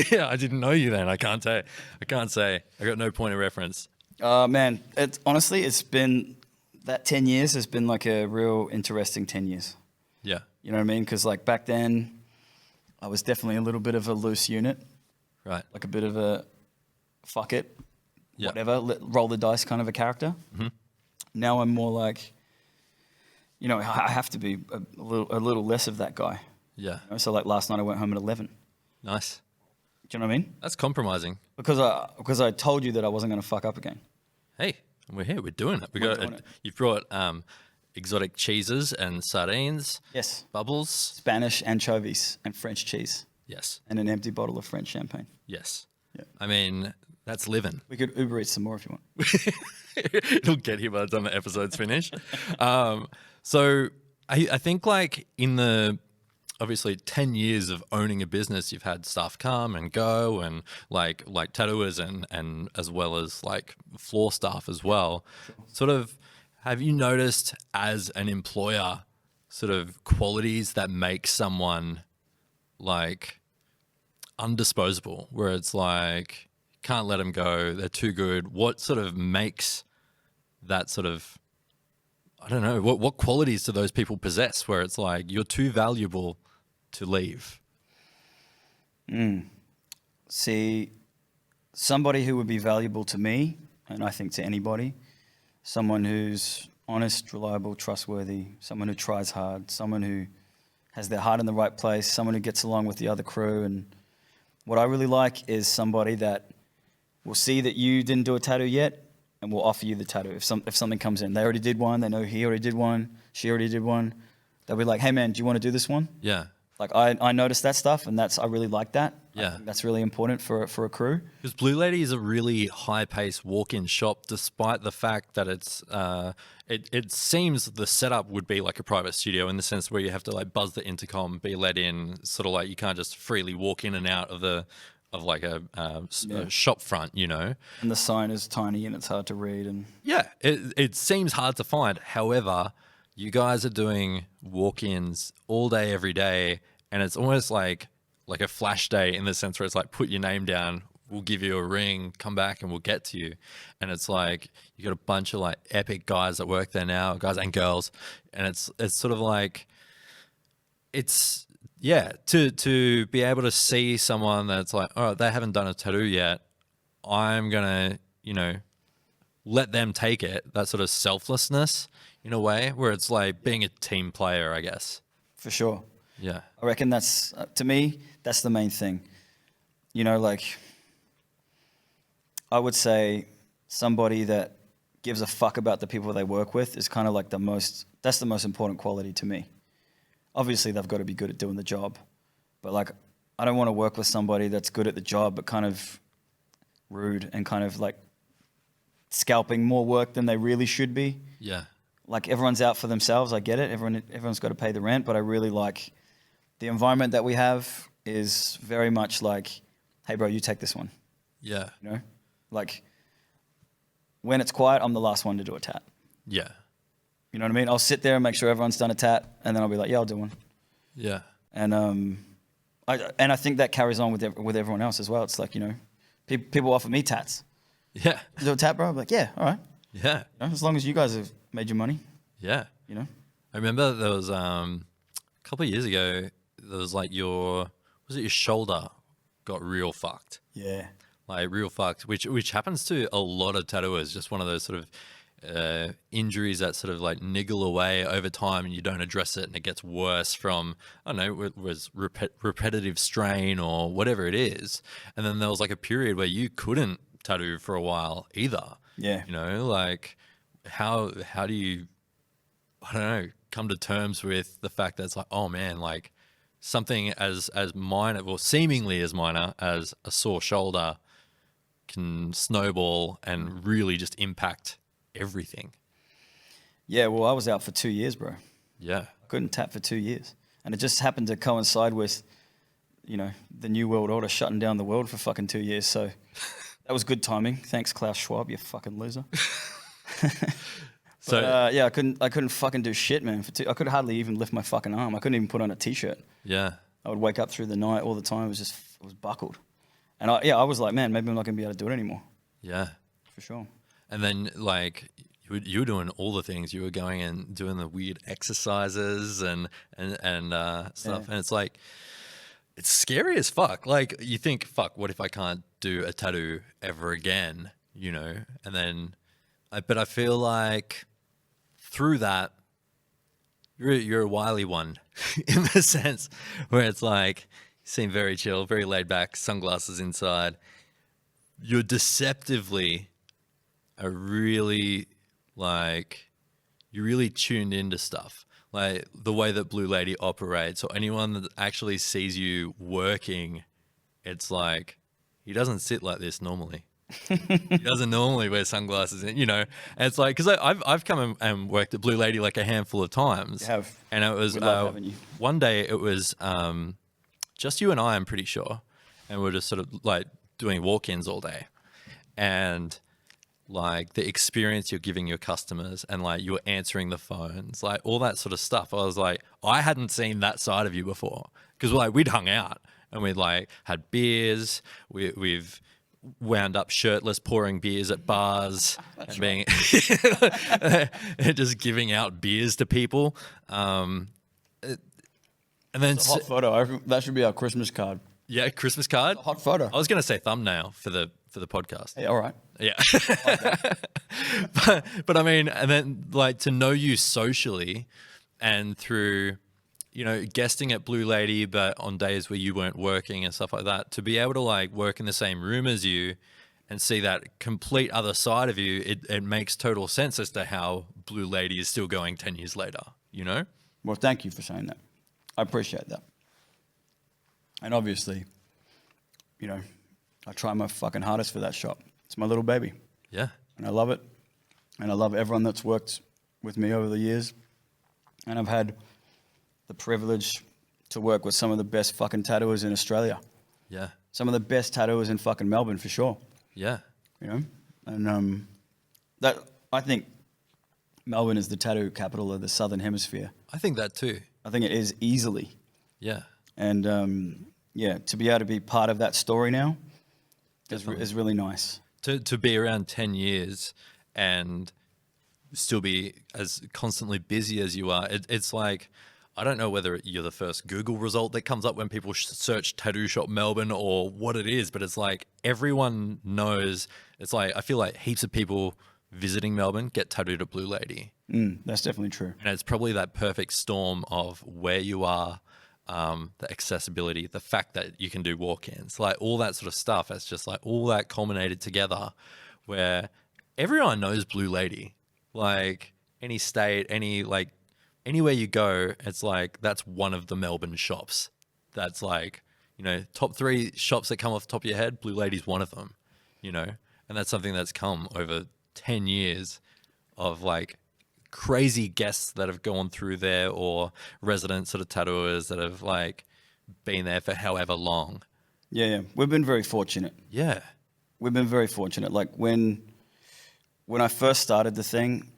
Yeah, I didn't know you then. I can't say. I got no point of reference. Man, it's been, that 10 years has been like a real interesting 10 years. Yeah. You know what I mean? Because like back then, I was definitely a little bit of a loose unit. Right. Like a bit of a fuck it, Yeah. whatever, roll the dice kind of a character. Now I'm more like, you know, I have to be a little less of that guy. Yeah. You know? So like last night I went home at 11. Nice. Do you know what I mean? That's compromising. Because I told you that I wasn't going to fuck up again. Hey, we're here. We're doing it. We're doing it. You've brought exotic cheeses and sardines. Yes. Bubbles. Spanish anchovies and French cheese Yes. and an empty bottle of French champagne. Yes. Yeah. I mean, that's living. We could Uber Eats some more if you want. It'll get here by the time the episode's finished. So I think like in the obviously 10 years of owning a business, you've had staff come and go and like tattooers and as well as like floor staff as well. Sort of Have you noticed as an employer sort of qualities that make someone like undisposable, where it's like, can't let them go, they're too good? What sort of makes that sort of, I don't know, what qualities do those people possess where it's like, you're too valuable to leave? See, somebody who would be valuable to me, and I think to anybody, someone who's honest, reliable, trustworthy, someone who tries hard, someone who has their heart in the right place, someone who gets along with the other crew. And what I really like is somebody that will see that you didn't do a tattoo yet and will offer you the tattoo. If something comes in, they already did one, they know he already did one, she already did one, they'll be like, hey man, do you want to do this one? Yeah. Like I noticed that stuff, and I really like that. Yeah. I think that's really important for a crew. Because Blue Lady is a really high-paced walk-in shop, despite the fact that it seems the setup would be like a private studio in the sense where you have to like buzz the intercom, be let in, sort of like you can't just freely walk in and out of a shop front, you know. And the sign is tiny and it's hard to read. And yeah, it seems hard to find. However, you guys are doing walk-ins all day, every day, and it's almost like a flash day in the sense where it's like, put your name down, we'll give you a ring, come back and we'll get to you. And it's like, you got a bunch of like epic guys that work there now, guys and girls. And it's sort of like, it's, yeah, to be able to see someone that's like, oh, they haven't done a tattoo yet, I'm going to, you know, let them take it. That sort of selflessness in a way where it's like being a team player, I guess. For sure. Yeah. I reckon that's, to me, that's the main thing. You know, like, I would say somebody that gives a fuck about the people they work with is kind of like that's the most important quality to me. Obviously, they've got to be good at doing the job. But like, I don't want to work with somebody that's good at the job, but kind of rude and kind of like scalping more work than they really should be. Yeah. Like, everyone's out for themselves. I get it. Everyone's got to pay the rent, but I really like the environment that we have is very much like, hey bro, you take this one. Yeah. You know, like when it's quiet, I'm the last one to do a tat. Yeah. You know what I mean? I'll sit there and make sure everyone's done a tat, and then I'll be like, yeah, I'll do one. Yeah. And I think that carries on with everyone else as well. It's like, you know, people offer me tats. Yeah. Do a tat, bro? I'm like, yeah, all right. Yeah. You know, as long as you guys have made your money. Yeah. You know. I remember there was a couple of years ago, there was like your shoulder got real fucked. Yeah. Like real fucked, which happens to a lot of tattooers. Just one of those sort of injuries that sort of like niggle away over time, and you don't address it, and it gets worse from, I don't know, it was repetitive strain or whatever it is. And then there was like a period where you couldn't tattoo for a while either. Yeah. You know, like how do you, I don't know, come to terms with the fact that it's like, oh man, like something as minor, well, seemingly as minor as a sore shoulder can snowball and really just impact everything. Yeah, well, I was out for 2 years, bro. Yeah. I couldn't tap for 2 years. And it just happened to coincide with, you know, the New World Order shutting down the world for fucking 2 years. So that was good timing. Thanks, Klaus Schwab, you fucking loser. So yeah, I couldn't fucking do shit, man. I could hardly even lift my fucking arm. I couldn't even put on a t-shirt. yeah. I would wake up through the night all the time. It was buckled. And I was like, man, maybe I'm not going to be able to do it anymore. Yeah. For sure. And then like you were doing all the things. You were going and doing the weird exercises and stuff. Yeah. And it's like, it's scary as fuck. Like you think, fuck, what if I can't do a tattoo ever again? You know? And then, but I feel like through that, you're a wily one in the sense where it's like, you seem very chill, very laid back, sunglasses inside. You're deceptively you're really tuned into stuff. Like the way that Blue Lady operates, or anyone that actually sees you working, it's like, he doesn't sit like this normally. He doesn't normally wear sunglasses, you know. And it's like, because I've come and worked at Blue Lady like a handful of times. You have. And it was We love having you. one day it was just you and I'm pretty sure, and we're just sort of like doing walk-ins all day, and like the experience you're giving your customers, and like you're answering the phones, like all that sort of stuff. I was like, I hadn't seen that side of you before, because like we'd hung out and we'd like had beers. We've wound up shirtless pouring beers at bars and being just giving out beers to people. And then It's a hot photo. That should be our Christmas card. yeah, Christmas card. A hot photo. I was going to say thumbnail for the podcast. Hey, all right. Yeah. but I mean, and then like to know you socially and through, you know, guesting at Blue Lady, but on days where you weren't working and stuff like that, to be able to like work in the same room as you and see that complete other side of you, it makes total sense as to how Blue Lady is still going 10 years later, you know? Well, thank you for saying that. I appreciate that. And obviously, you know, I try my fucking hardest for that shop. It's my little baby. Yeah. And I love it. And I love everyone that's worked with me over the years. And I've had the privilege to work with some of the best fucking tattooers in Australia. Yeah. Some of the best tattooers in fucking Melbourne, for sure. Yeah. You know? And that I think Melbourne is the tattoo capital of the Southern Hemisphere. I think that too. I think it is easily. Yeah. And yeah, to be able to be part of that story now is really nice. To be around 10 years and still be as constantly busy as you are, it's like, I don't know whether you're the first Google result that comes up when people search tattoo shop Melbourne or what it is, but it's like everyone knows. It's like I feel like heaps of people visiting Melbourne get tattooed at Blue Lady. That's definitely true. And it's probably that perfect storm of where you are, the accessibility, the fact that you can do walk-ins, like all that sort of stuff. It's just like all that culminated together where everyone knows Blue Lady. Like any state, anywhere you go, it's like that's one of the Melbourne shops. That's like, you know, top 3 shops that come off the top of your head, Blue Lady's one of them, you know? And that's something that's come over 10 years of like crazy guests that have gone through there or resident sort of tattooers that have like been there for however long. Yeah. We've been very fortunate. Yeah. We've been very fortunate. Like when I first started the thing,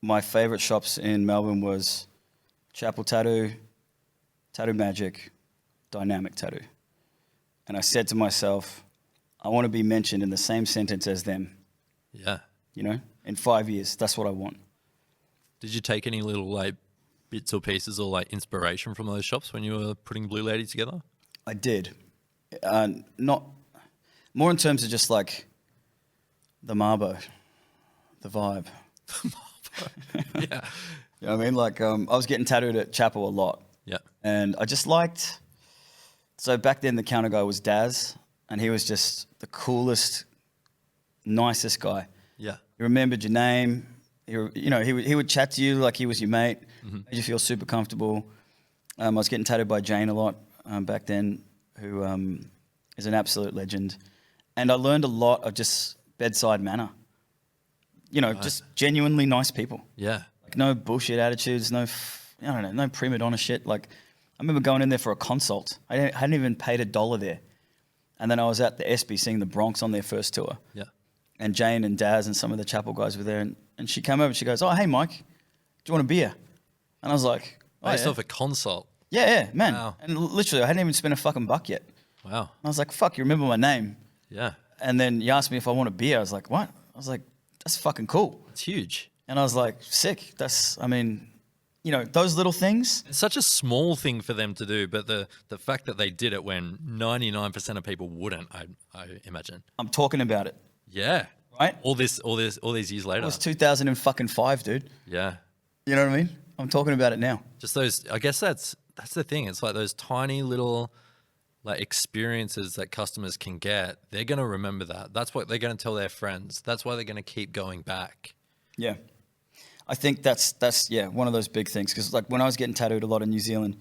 my favorite shops in Melbourne was Chapel Tattoo, Tattoo Magic, Dynamic Tattoo. And I said to myself, I want to be mentioned in the same sentence as them. Yeah. You know, in 5 years, that's what I want. Did you take any little like bits or pieces or like inspiration from those shops when you were putting Blue Lady together? I did. Not more in terms of just like the Marbo, the vibe. Yeah. You know what I mean? Like I was getting tattooed at Chapel a lot. Yeah. And I just liked, so back then the counter guy was Daz, and he was just the coolest, nicest guy. Yeah. He remembered your name. He would chat to you like he was your mate. Made you feel super comfortable. I was getting tattooed by Jane a lot back then, who is an absolute legend. And I learned a lot of just bedside manner. You know, just genuinely nice people. Yeah. Like no bullshit attitudes, no prima donna shit. Like I remember going in there for a consult. I hadn't even paid $1 there. And then I was at the SB seeing the Bronx on their first tour. Yeah. And Jane and Daz and some of the Chapel guys were there. And she came over and she goes, "Oh, hey, Mike, do you want a beer?" And I was like, "Oh, Based yeah. off a consult. Yeah, man." Wow. And literally, I hadn't even spent a fucking buck yet. Wow. And I was like, "Fuck, you remember my name?" Yeah. And then you asked me if I want a beer. I was like, "What?" I was like, "That's fucking cool." It's huge. And I was like, "Sick." You know, those little things. It's such a small thing for them to do, but the fact that they did it when 99% of people wouldn't, I imagine. I'm talking about it. Yeah. Right? All these years later. It was 2005, dude. Yeah. You know what I mean? I'm talking about it now. Just those, I guess that's the thing. It's like those tiny little like experiences that customers can get. They're going to remember that. That's what they're going to tell their friends. That's why they're going to keep going back. Yeah. I think that's one of those big things. Because like when I was getting tattooed a lot in New Zealand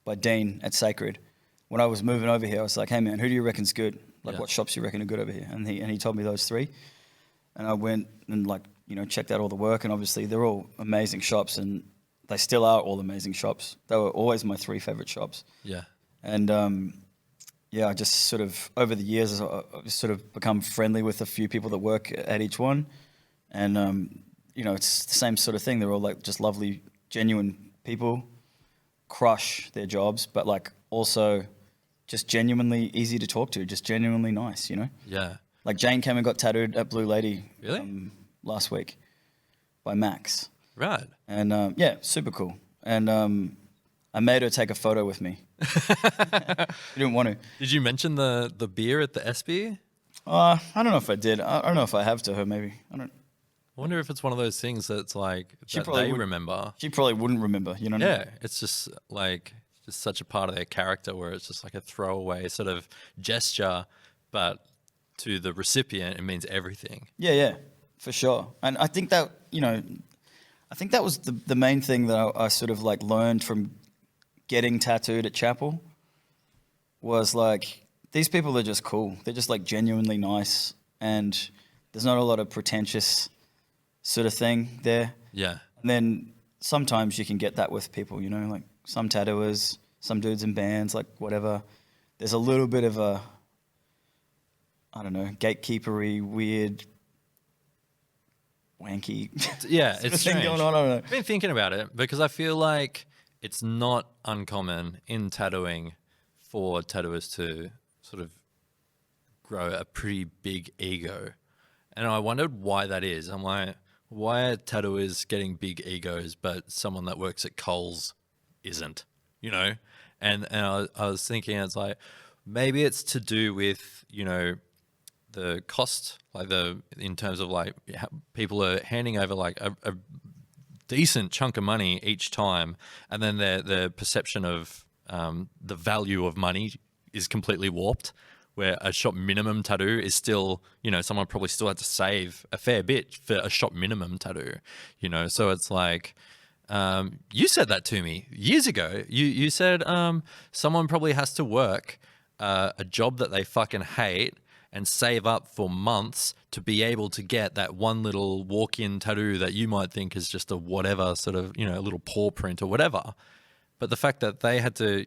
by Dean at Sacred, when I was moving over here, I was like, "Hey man, who do you reckon's good? Like what shops do you reckon are good over here?" And he told me those 3. And I went and like, you know, checked out all the work, and obviously they're all amazing shops, and they still are all amazing shops. They were always my 3 favorite shops. Yeah. And yeah, I just sort of over the years I've sort of become friendly with a few people that work at each one, and it's the same sort of thing. They're all like just lovely, genuine people, crush their jobs, but like also just genuinely easy to talk to, just genuinely nice, Yeah. Like Jane came and got tattooed at Blue Lady Really? last week by Max. Right. And yeah, super cool. And I made her take a photo with me. She didn't want to. Did you mention the beer at the SB? I don't know if I did. I don't know if I have to her. Maybe I don't. I wonder if it's one of those things that's like that probably they would- remember. She probably wouldn't remember. You know. What I mean? Yeah, it's just like just such a part of their character where it's just like a throwaway sort of gesture, but to the recipient it means everything. Yeah, for sure. And I think that I think that was the main thing that I sort of like learned from getting tattooed at Chapel was like these people are just cool. They're just like genuinely nice, and there's not a lot of pretentious sort of thing there. Yeah. And then sometimes you can get that with people, like some tattooers, some dudes in bands, like whatever. There's a little bit of a, I don't know, gatekeepery, weird, wanky Yeah, sort of it's thing strange. going on. I don't know. I've been thinking about it because I feel like it's not uncommon in tattooing for tattooers to sort of grow a pretty big ego. And I wondered why that is. I'm like, why are tattooers getting big egos, but someone that works at Coles isn't, And I was thinking, it's like, maybe it's to do with, the cost, like in terms of like how people are handing over like a decent chunk of money each time, and then their perception of the value of money is completely warped. Where a shop minimum tattoo is still, someone probably still had to save a fair bit for a shop minimum tattoo, So it's like, you said that to me years ago. You said someone probably has to work a job that they fucking hate and save up for months to be able to get that one little walk-in tattoo that you might think is just a whatever sort of, a little paw print or whatever. But the fact that they had to,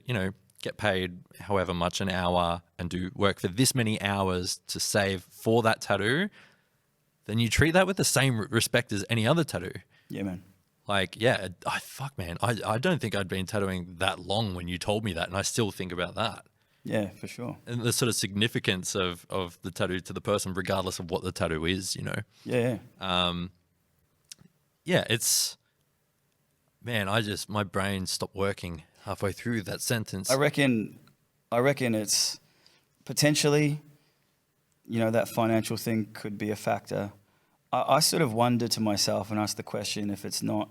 get paid however much an hour and do work for this many hours to save for that tattoo, then you treat that with the same respect as any other tattoo. Yeah, man. Like, yeah, I don't think I'd been tattooing that long when you told me that, and I still think about that. Yeah, for sure. And the sort of significance of the tattoo to the person, regardless of what the tattoo is, Yeah. Yeah, it's, man, my brain stopped working halfway through that sentence. I reckon it's potentially, that financial thing could be a factor. I sort of wonder to myself and ask the question if it's not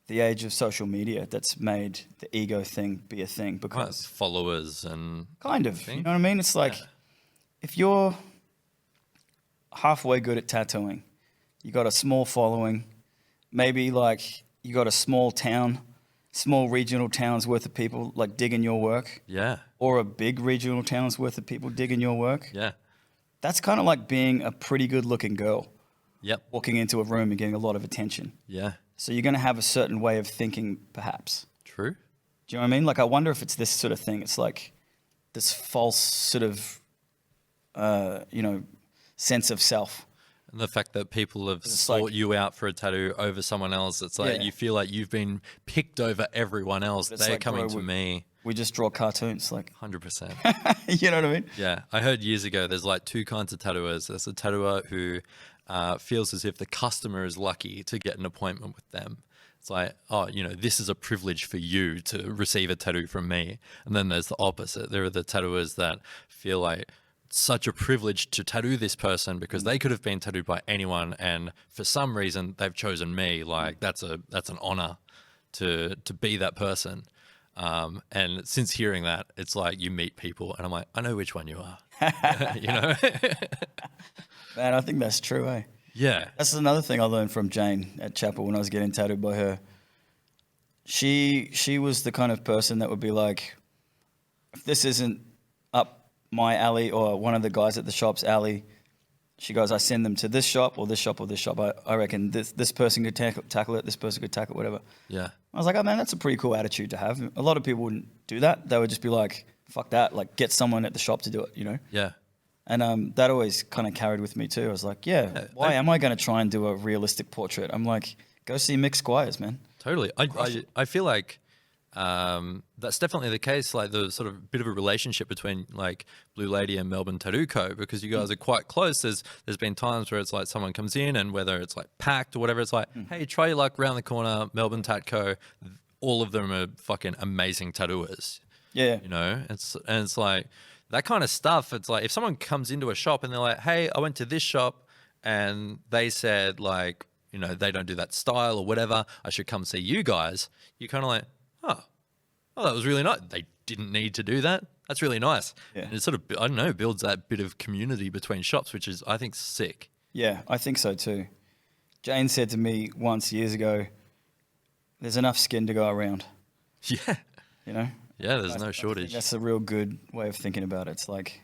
the age of social media that's made the ego thing be a thing, because followers and kind of, thing. you know what I mean? It's like if you're halfway good at tattooing, you got a small following, maybe like you got a small regional town's worth of people like digging your work. Yeah. Or a big regional town's worth of people digging your work. Yeah. That's kind of like being a pretty good looking girl. Yep. Walking into a room and getting a lot of attention. Yeah. So you're going to have a certain way of thinking, perhaps. True. Do you know what I mean? Like, I wonder if it's this sort of thing. It's like this false sort of, sense of self. And the fact that people have It's sought like- you out for a tattoo over someone else, it's like you feel like you've been picked over everyone else. It's They're like, coming bro, to me. We just draw cartoons, like, 100%. you know what I mean? Yeah. I heard years ago there's like two kinds of tattooers. There's a tattooer who feels as if the customer is lucky to get an appointment with them. It's like, oh, this is a privilege for you to receive a tattoo from me. And then there's the opposite. There are the tattooers that feel like it's such a privilege to tattoo this person because they could have been tattooed by anyone, and for some reason they've chosen me. Like that's an honor to be that person. And since hearing that, it's like you meet people and I'm like, I know which one you are. Man, I think that's true, eh? Yeah. That's another thing I learned from Jane at Chapel when I was getting tattooed by her. She was the kind of person that would be like, if this isn't up my alley or one of the guys at the shop's alley, she goes, I send them to this shop or this shop or this shop. I reckon this person could tackle it, this person could tackle it, whatever. Yeah. I was like, oh man, that's a pretty cool attitude to have. A lot of people wouldn't do that. They would just be like, fuck that. Like, get someone at the shop to do it, you know? Yeah. And that always kind of carried with me too. I was like, why am I going to try and do a realistic portrait? I'm like, go see Mick Squires, man. Totally. I feel like that's definitely the case, like the sort of bit of a relationship between like Blue Lady and Melbourne Tattoo Co, because you guys are quite close. There's been times where it's like someone comes in and whether it's like packed or whatever, it's like, hey, try your luck round the corner, Melbourne Tat Co. All of them are fucking amazing tattooers. Yeah. You know, it's like that kind of stuff. It's like if someone comes into a shop and they're like, hey, I went to this shop and they said like, you know, they don't do that style or whatever, I should come see you guys. You're kind of like, oh, that was really nice. They didn't need to do that. That's really nice. Yeah. And it sort of, I don't know, builds that bit of community between shops, which is, I think, sick. Yeah, I think so too. Jane said to me once years ago, there's enough skin to go around. Yeah. You know? Yeah, there's no I shortage. think that's a real good way of thinking about it. It's like,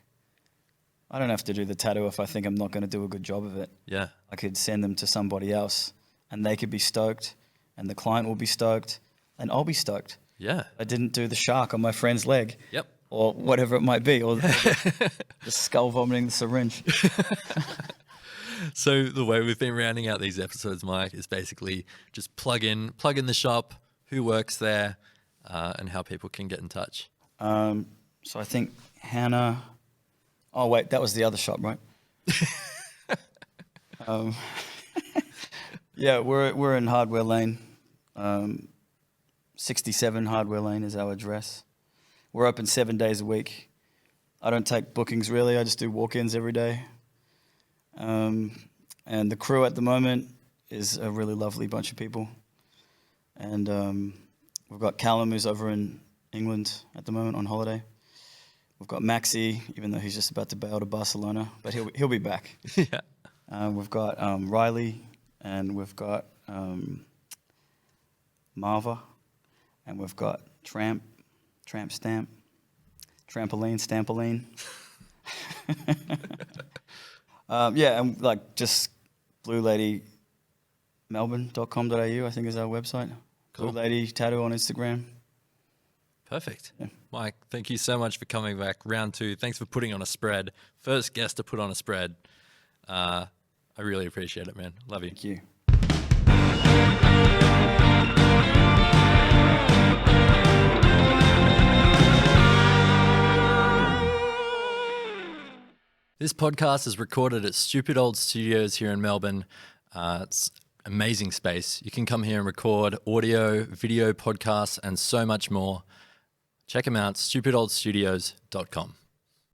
I don't have to do the tattoo if I think I'm not going to do a good job of it. Yeah. I could send them to somebody else and they could be stoked and the client will be stoked and I'll be stoked. Yeah. I didn't do the shark on my friend's leg. Yep. Or whatever it might be, or the skull vomiting the syringe. So the way we've been rounding out these episodes, Mike, is basically just plug in the shop, who works there, and how people can get in touch. So I think Hannah. Oh wait, that was the other shop, right? Yeah, we're in Hardware Lane. 67 Hardware Lane is our address. We're open 7 days a week. I don't take bookings really. I just do walk-ins every day. And the crew at the moment is a really lovely bunch of people. And we've got Callum, who's over in England at the moment on holiday. We've got Maxi, even though he's just about to bail to Barcelona, but he'll be back. Yeah. We've got Riley, and we've got Marva, and we've got Tramp Stamp, Trampoline, Stampoline. Yeah, and like just blueladymelbourne.com.au, I think is our website. Cool. Blue Lady Tattoo on Instagram. Perfect. Yeah. Mike, thank you so much for coming back. Round 2. Thanks for putting on a spread. First guest to put on a spread. I really appreciate it, man. Love you. Thank you. This podcast is recorded at Stupid Old Studios here in Melbourne. It's amazing space. You can come here and record audio, video, podcasts, and so much more. Check them out, stupidoldstudios.com.